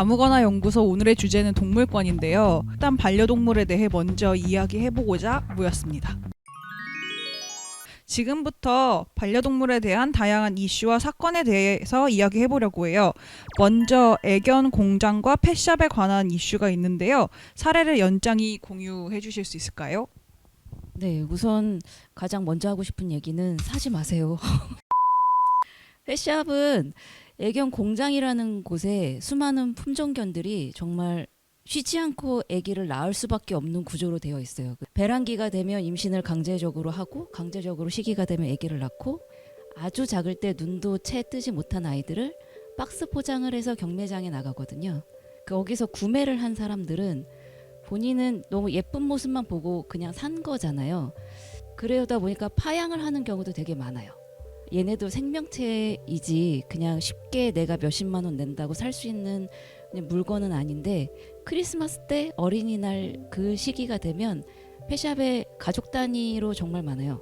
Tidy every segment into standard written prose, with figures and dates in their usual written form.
아무거나 연구소 오늘의 주제는 동물권인데요. 일단 반려동물에 대해 먼저 이야기해보고자 모였습니다. 지금부터 반려동물에 대한 다양한 이슈와 사건에 대해서 이야기해보려고 해요. 먼저 애견 공장과 펫샵에 관한 이슈가 있는데요. 사례를 연장이 공유해 주실 수 있을까요? 네, 우선 가장 먼저 하고 싶은 얘기는 사지 마세요. 펫샵은 애견 공장이라는 곳에 수많은 품종견들이 정말 쉬지 않고 아기를 낳을 수밖에 없는 구조로 되어 있어요. 배란기가 되면 임신을 강제적으로 하고 강제적으로 시기가 되면 아기를 낳고 아주 작을 때 눈도 채 뜨지 못한 아이들을 박스 포장을 해서 경매장에 나가거든요. 거기서 구매를 한 사람들은 본인은 너무 예쁜 모습만 보고 그냥 산 거잖아요. 그러다 보니까 파양을 하는 경우도 되게 많아요. 얘네도 생명체이지 그냥 쉽게 내가 몇십만 원 낸다고 살 수 있는 물건은 아닌데 크리스마스 때 어린이날 그 시기가 되면 펫샵에 가족 단위로 정말 많아요.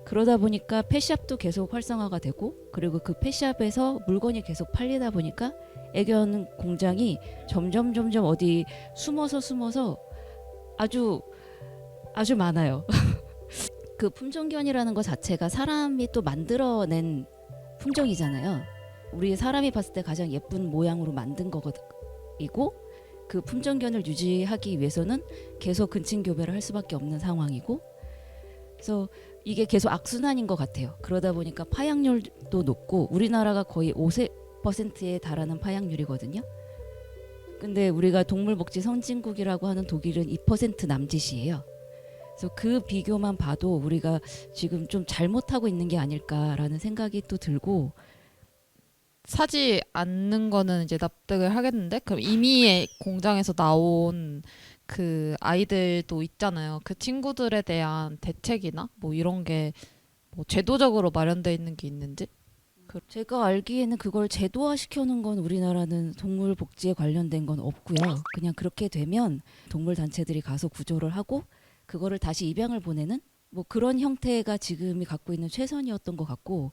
그러다 보니까 펫샵도 계속 활성화가 되고 그리고 그 펫샵에서 물건이 계속 팔리다 보니까 애견 공장이 점점 어디 숨어서 아주 많아요. 그 품종견이라는 것 자체가 사람이 또 만들어낸 품종이잖아요. 우리 사람이 봤을 때 가장 예쁜 모양으로 만든 거이고 그 품종견을 유지하기 위해서는 계속 근친교배를 할 수밖에 없는 상황이고 그래서 이게 계속 악순환인 것 같아요. 그러다 보니까 파양률도 높고 우리나라가 거의 50%에 달하는 파양률이거든요. 근데 우리가 동물복지 선진국이라고 하는 독일은 2% 남짓이에요. 그래서 그 비교만 봐도 우리가 지금 좀 잘못하고 있는 게 아닐까라는 생각이 또 들고 사지 않는 거는 이제 납득을 하겠는데 그럼 이미 공장에서 나온 그 아이들도 있잖아요. 그 친구들에 대한 대책이나 뭐 이런 게 뭐 제도적으로 마련되어 있는 게 있는지? 제가 알기에는 그걸 제도화 시켜놓은 건 우리나라는 동물 복지에 관련된 건 없고요. 그냥 그렇게 되면 동물 단체들이 가서 구조를 하고 그거를 다시 입양을 보내는 뭐 그런 형태가 지금이 갖고 있는 최선이었던 것 같고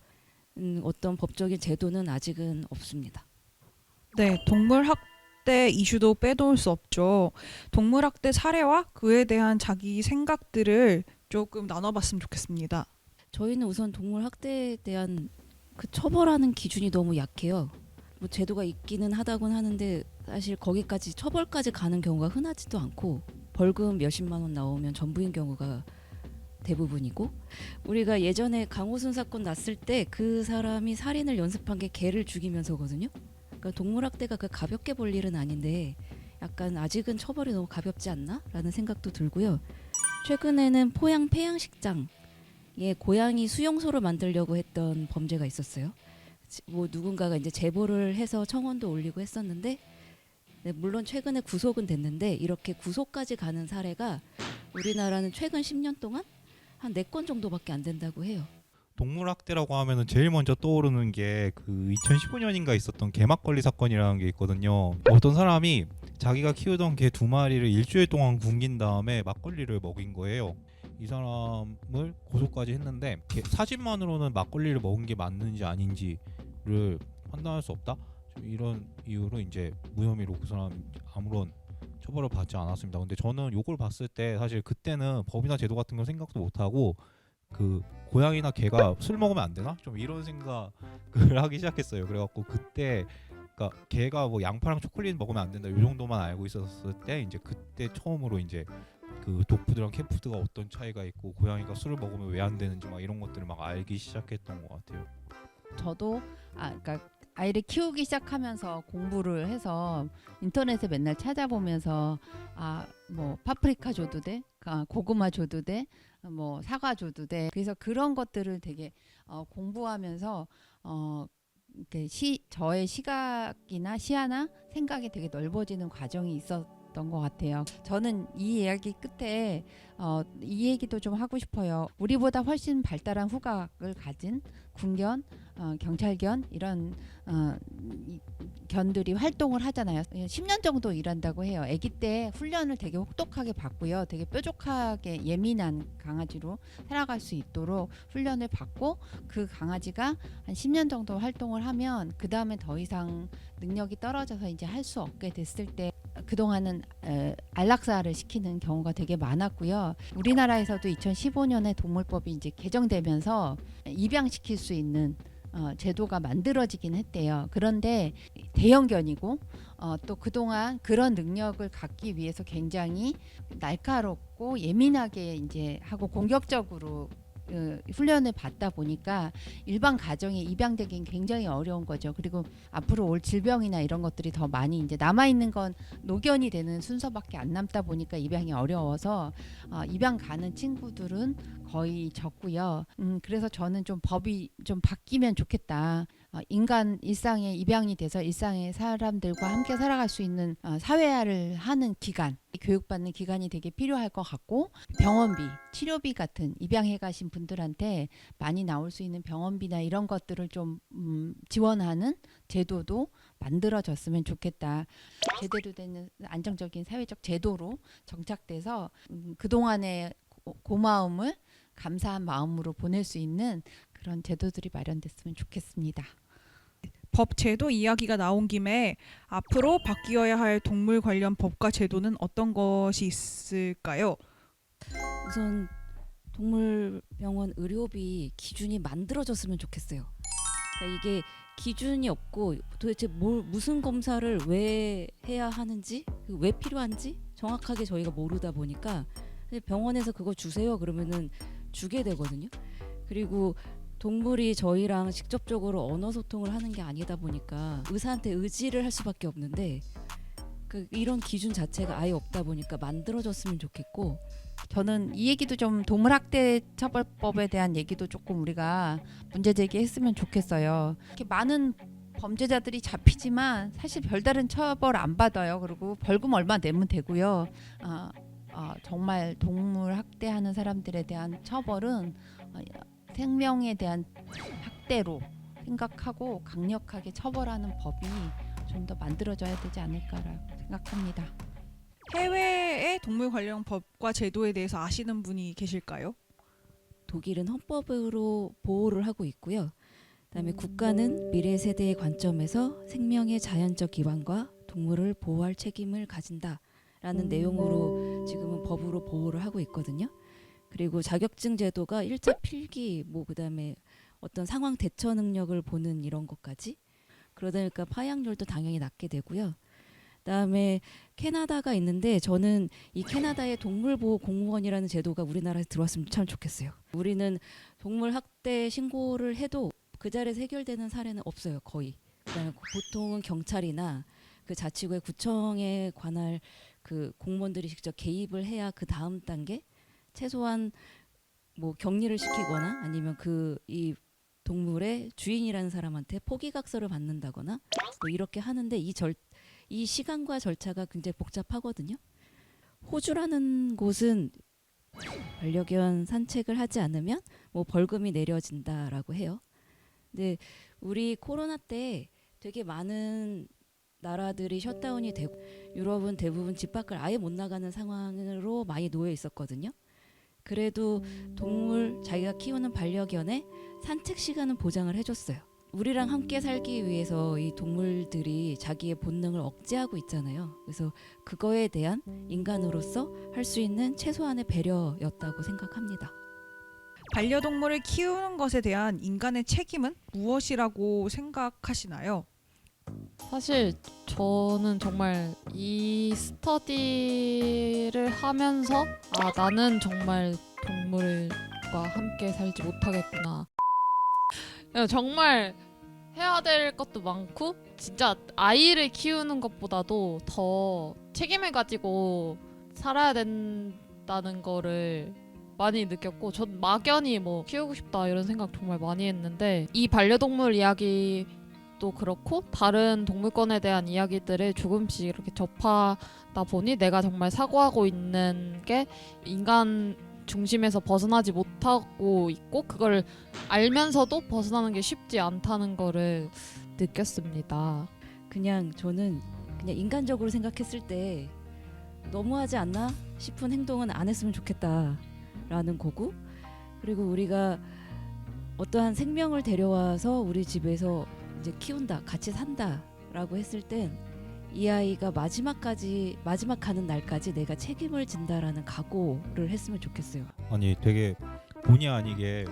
어떤 법적인 제도는 아직은 없습니다. 네, 동물학대 이슈도 빼놓을 수 없죠. 동물학대 사례와 그에 대한 자기 생각들을 조금 나눠봤으면 좋겠습니다. 저희는 우선 동물 학대에 대한 그 처벌하는 기준이 너무 약해요. 뭐 제도가 있기는 하다곤 하는데 사실 거기까지 처벌까지 가는 경우가 흔하지도 않고 벌금 몇십만 원 나오면 전부인 경우가 대부분이고 우리가 예전에 강호순 사건 났을 때 그 사람이 살인을 연습한 게 개를 죽이면서거든요. 그러니까 동물학대가 그 가볍게 볼 일은 아닌데 약간 아직은 처벌이 너무 가볍지 않나? 라는 생각도 들고요. 최근에는 포양 폐양식장 고양이 수용소를 만들려고 했던 범죄가 있었어요. 뭐 누군가가 이제 제보를 해서 청원도 올리고 했었는데 네, 물론 최근에 구속은 됐는데 이렇게 구속까지 가는 사례가 우리나라는 최근 10년 동안 한 4건 정도밖에 안 된다고 해요. 동물학대라고 하면은 제일 먼저 떠오르는 게 그 2015년인가 있었던 개막걸리 사건이라는 게 있거든요. 어떤 사람이 자기가 키우던 개 2마리를 일주일 동안 굶긴 다음에 막걸리를 먹인 거예요. 이 사람을 고소까지 했는데 사진만으로는 막걸리를 먹은 게 맞는지 아닌지를 판단할 수 없다. 이런 이유로 이제 무혐의로 그 사람 아무런 처벌을 받지 않았습니다. 근데 저는 요걸 봤을 때 사실 그때는 법이나 제도 같은 건 생각도 못 하고 그 고양이나 개가 술 먹으면 안 되나? 좀 이런 생각을 하기 시작했어요. 그래갖고 그때 그러니까 개가 뭐 양파랑 초콜릿 먹으면 안 된다 요 정도만 알고 있었을 때 이제 그때 처음으로 이제 그 독푸드랑 캣푸드가 어떤 차이가 있고 고양이가 술을 먹으면 왜 안 되는지 막 이런 것들을 막 알기 시작했던 것 같아요. 저도 그러니까 아이를 키우기 시작하면서 공부를 해서 인터넷에 맨날 찾아보면서 뭐 파프리카 줘도 돼, 고구마 줘도 돼, 뭐 사과 줘도 돼. 그래서 그런 것들을 되게 공부하면서 이렇게 저의 시각이나 시야나 생각이 되게 넓어지는 과정이 있었던 있었던 것 같아요. 저는 이 이야기 끝에 이 얘기도 좀 하고 싶어요. 우리보다 훨씬 발달한 후각을 가진 군견, 경찰견 이런 견들이 활동을 하잖아요. 10년 정도 일한다고 해요. 아기 때 훈련을 되게 혹독하게 받고요. 되게 뾰족하게 예민한 강아지로 살아갈 수 있도록 훈련을 받고 그 강아지가 한 10년 정도 활동을 하면 그 다음에 더 이상 능력이 떨어져서 이제 할 수 없게 됐을 때 그동안은 안락사를 시키는 경우가 되게 많았고요. 우리나라에서도 2015년에 동물법이 이제 개정되면서 입양시킬 수 있는 제도가 만들어지긴 했대요. 그런데 대형견이고 또 그동안 그런 능력을 갖기 위해서 굉장히 날카롭고 예민하게 이제 하고 공격적으로 훈련을 받다 보니까 일반 가정에 입양되긴 굉장히 어려운 거죠. 그리고 앞으로 올 질병이나 이런 것들이 더 많이 이제 남아 있는 건 노견이 되는 순서밖에 안 남다 보니까 입양이 어려워서 입양 가는 친구들은 거의 적고요. 그래서 저는 좀 법이 좀 바뀌면 좋겠다. 인간 일상에 입양이 돼서 일상의 사람들과 함께 살아갈 수 있는 사회화를 하는 기간, 교육받는 기간이 되게 필요할 것 같고 병원비, 치료비 같은 입양해 가신 분들한테 많이 나올 수 있는 병원비나 이런 것들을 좀 지원하는 제도도 만들어졌으면 좋겠다. 제대로 되는 안정적인 사회적 제도로 정착돼서 그동안의 고마움을 감사한 마음으로 보낼 수 있는 그런 제도들이 마련됐으면 좋겠습니다. 법 제도 이야기가 나온 김에 앞으로 바뀌어야 할 동물 관련 법과 제도는 어떤 것이 있을까요? 우선 동물병원 의료비 기준이 만들어졌으면 좋겠어요. 그러니까 이게 기준이 없고 도대체 무슨 검사를 왜 해야 하는지, 왜 필요한지 정확하게 저희가 모르다 보니까 병원에서 그거 주세요 그러면은 주게 되거든요. 그리고 동물이 저희랑 직접적으로 언어 소통을 하는 게 아니다 보니까 의사한테 의지를 할 수밖에 없는데 이런 기준 자체가 아예 없다 보니까 만들어졌으면 좋겠고, 저는 이 얘기도 좀 동물학대 처벌법에 대한 얘기도 조금 우리가 문제 제기했으면 좋겠어요. 이렇게 많은 범죄자들이 잡히지만 사실 별다른 처벌 안 받아요. 그리고 벌금 얼마 내면 되고요. 정말 동물 학대하는 사람들에 대한 처벌은 생명에 대한 학대로 생각하고 강력하게 처벌하는 법이 좀 더 만들어져야 되지 않을까라고 생각합니다. 해외의 동물 관련 법과 제도에 대해서 아시는 분이 계실까요? 독일은 헌법으로 보호를 하고 있고요. 그다음에 국가는 미래 세대의 관점에서 생명의 자연적 기반과 동물을 보호할 책임을 가진다라는 내용으로 지금은 법으로 보호를 하고 있거든요. 그리고 자격증 제도가 1차 필기 그다음에 어떤 상황 대처 능력을 보는 이런 것까지, 그러다 보니까 파양률도 당연히 낮게 되고요. 그다음에 캐나다가 있는데 저는 이 캐나다의 동물보호 공무원이라는 제도가 우리나라에 들어왔으면 참 좋겠어요. 우리는 동물 학대 신고를 해도 그 자리에서 해결되는 사례는 없어요, 거의. 그다음에 보통은 경찰이나 그 자치구의 구청에 관할 그 공무원들이 직접 개입을 해야 그 다음 단계 최소한 격리를 시키거나 아니면 이 동물의 주인이라는 사람한테 포기각서를 받는다거나 이렇게 하는데 이 시간과 절차가 굉장히 복잡하거든요. 호주라는 곳은 반려견 산책을 하지 않으면 벌금이 내려진다라고 해요. 근데 우리 코로나 때 되게 많은 나라들이 셧다운이 되고 유럽은 대부분 집 밖을 아예 못 나가는 상황으로 많이 놓여 있었거든요. 그래도 자기가 키우는 반려견의 산책 시간은 보장을 해줬어요. 우리랑 함께 살기 위해서 이 동물들이 자기의 본능을 억제하고 있잖아요. 그래서 그거에 대한 인간으로서 할 수 있는 최소한의 배려였다고 생각합니다. 반려동물을 키우는 것에 대한 인간의 책임은 무엇이라고 생각하시나요? 사실 저는 정말 이 스터디를 하면서 나는 정말 동물과 함께 살지 못하겠구나. 정말 해야 될 것도 많고 진짜 아이를 키우는 것보다도 더 책임을 가지고 살아야 된다는 거를 많이 느꼈고, 전 막연히 키우고 싶다 이런 생각 정말 많이 했는데 이 반려동물 이야기도 동물도 그렇고 다른 동물권에 대한 이야기들을 조금씩 이렇게 접하다 보니 내가 정말 사고하고 있는 게 인간 중심에서 벗어나지 못하고 있고 그걸 알면서도 벗어나는 게 쉽지 않다는 거를 느꼈습니다. 그냥 저는 그냥 인간적으로 생각했을 때 너무하지 않나 싶은 행동은 안 했으면 좋겠다라는 거고, 그리고 우리가 어떠한 생명을 데려와서 우리 집에서 이제 키운다, 같이 산다라고 했을 땐 이 아이가 마지막 가는 날까지 내가 책임을 진다라는 각오를 했으면 좋겠어요. 아니 되게 본의 아니게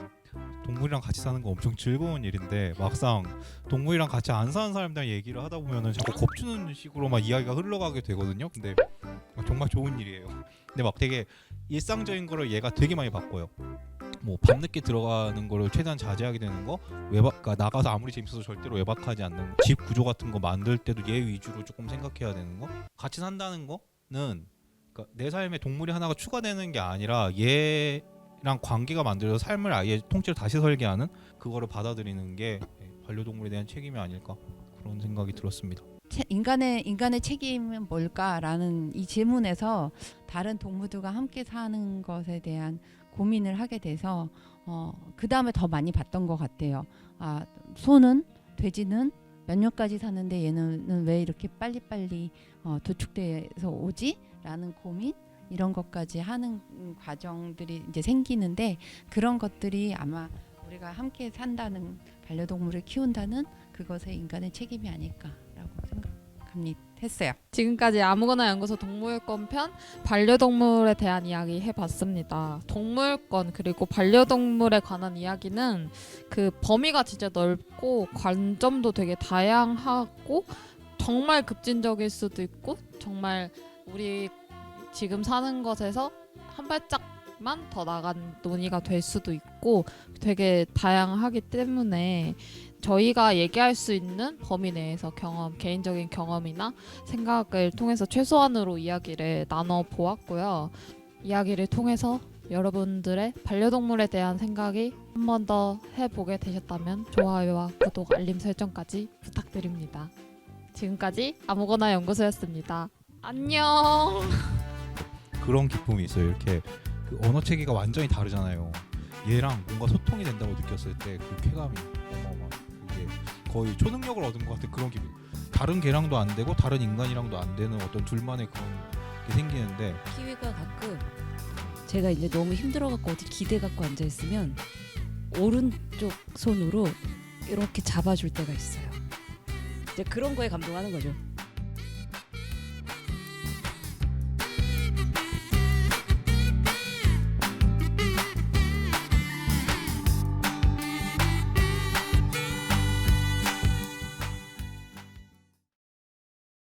동물이랑 같이 사는 거 엄청 즐거운 일인데 막상 동물이랑 같이 안 사는 사람들이랑 얘기를 하다 보면은 자꾸 겁주는 식으로만 이야기가 흘러가게 되거든요. 근데 정말 좋은 일이에요. 근데 막 되게 일상적인 거를 얘가 되게 많이 바꿔요. 뭐 밤늦게 들어가는 거를 최대한 자제하게 되는 거, 그러니까 나가서 아무리 재밌어도 절대로 외박하지 않는 거, 집 구조 같은 거 만들 때도 얘 위주로 조금 생각해야 되는 거, 같이 산다는 거는 그러니까 내 삶에 동물이 하나가 추가되는 게 아니라 얘랑 관계가 만들어서 삶을 아예 통째로 다시 설계하는 그거를 받아들이는 게 반려동물에 대한 책임이 아닐까 그런 생각이 들었습니다. 인간의 책임은 뭘까라는 이 질문에서 다른 동물들과 함께 사는 것에 대한 고민을 하게 돼서 그 다음에 더 많이 봤던 것 같아요. 아, 소는 돼지는 몇 년까지 사는데 얘는 왜 이렇게 빨리빨리 도축돼서 오지? 라는 고민 이런 것까지 하는 과정들이 이제 생기는데 그런 것들이 아마 우리가 함께 산다는 반려동물을 키운다는 그것의 인간의 책임이 아닐까라고 생각했어요. 지금까지 아무거나 연구소 동물권 편 반려동물에 대한 이야기 해봤습니다. 동물권 그리고 반려동물에 관한 이야기는 그 범위가 진짜 넓고 관점도 되게 다양하고 정말 급진적일 수도 있고 정말 우리 지금 사는 것에서 한 발짝만 더 나간 논의가 될 수도 있고 되게 다양하기 때문에 저희가 얘기할 수 있는 범위 내에서 개인적인 경험이나 생각을 통해서 최소한으로 이야기를 나눠 보았고요. 이야기를 통해서 여러분들의 반려동물에 대한 생각이 한 번 더 해보게 되셨다면 좋아요와 구독, 알림 설정까지 부탁드립니다. 지금까지 아무거나 연구소였습니다. 안녕. 그런 기쁨이 있어요. 이렇게 그 언어 체계가 완전히 다르잖아요. 얘랑 뭔가 소통이 된다고 느꼈을 때 그 쾌감이 어마어마. 그게 거의 초능력을 얻은 것 같은 그런 기분. 다른 개랑도 안 되고 다른 인간이랑도 안 되는 어떤 둘만의 그런 게 생기는데 키위가 가끔 제가 이제 너무 힘들어갖고 어디 기대 갖고 앉아 있으면 오른쪽 손으로 이렇게 잡아줄 때가 있어요. 이제 그런 거에 감동하는 거죠.